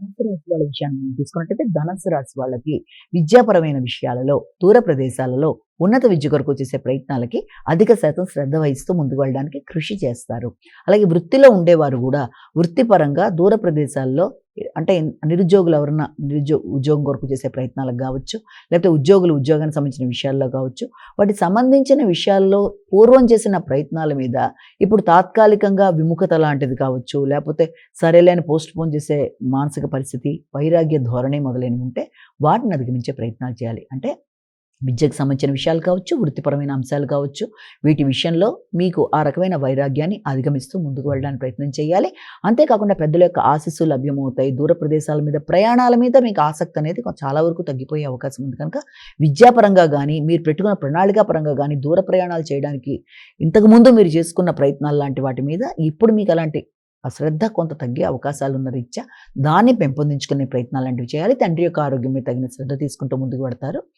ధనుసు రాశి వాళ్ళ విషయాన్ని మనం తీసుకున్నట్టయితే ధనుసు రాశి వాళ్ళకి విద్యాపరమైన విషయాలలో, దూర ప్రదేశాలలో ఉన్నత విద్య కొరకు చేసే ప్రయత్నాలకి అధిక శాతం శ్రద్ధ వహిస్తూ ముందుకు వెళ్ళడానికి కృషి చేస్తారు. అలాగే వృత్తిలో ఉండేవారు గూడా వృత్తిపరంగా దూర ప్రదేశాల్లో అంటే నిరుద్యోగులు ఎవరన్నా ఉద్యోగం కొరకు చేసే ప్రయత్నాలకు గావచ్చు, లేకపోతే ఉద్యోగానికి సంబంధించిన విషయాల్లో గావచ్చు, వాటికి సంబంధించిన విషయాల్లో పూర్వం చేసిన ప్రయత్నాల మీద ఇప్పుడు తాత్కాలికంగా విముఖత లాంటిది కావచ్చు, లేపోతే సరేలే అని పోస్ట్‌పోన్ చేసే మానసిక పరిస్థితి, వైరాగ్య ధోరణి మొదలైనవి ఉంటే వాటిని అధిగమించే ప్రయత్నాలు చేయాలి. అంటే విద్యకు సంబంధించిన విషయాలు కావచ్చు, వృత్తిపరమైన అంశాలు కావచ్చు, వీటి విషయంలో మీకు ఆ రకమైన వైరాగ్యాన్ని అధిగమిస్తూ ముందుకు వెళ్ళడానికి ప్రయత్నం చేయాలి. అంతేకాకుండా పెద్దల యొక్క ఆశీస్సులు లభ్యమవుతాయి. దూర ప్రదేశాల మీద, ప్రయాణాల మీద మీకు ఆసక్తి అనేది చాలా వరకు తగ్గిపోయే అవకాశం ఉంది కనుక విద్యాపరంగా గానీ, మీరు పెట్టుకున్న ప్రణాళికా పరంగా గానీ, దూర ప్రయాణాలు చేయడానికి ఇంతకుముందు మీరు చేసుకున్న ప్రయత్నాలు లాంటి వాటి మీద ఇప్పుడు మీకు అలాంటి అశ్రద్ధ కొంత తగ్గే అవకాశాలున్న రీత్యా దాన్ని పెంపొందించుకునే ప్రయత్నాలు లాంటివి చేయాలి. తండ్రి యొక్క ఆరోగ్యం మీద తగిన శ్రద్ధ తీసుకుంటూ ముందుకు పెడతారు.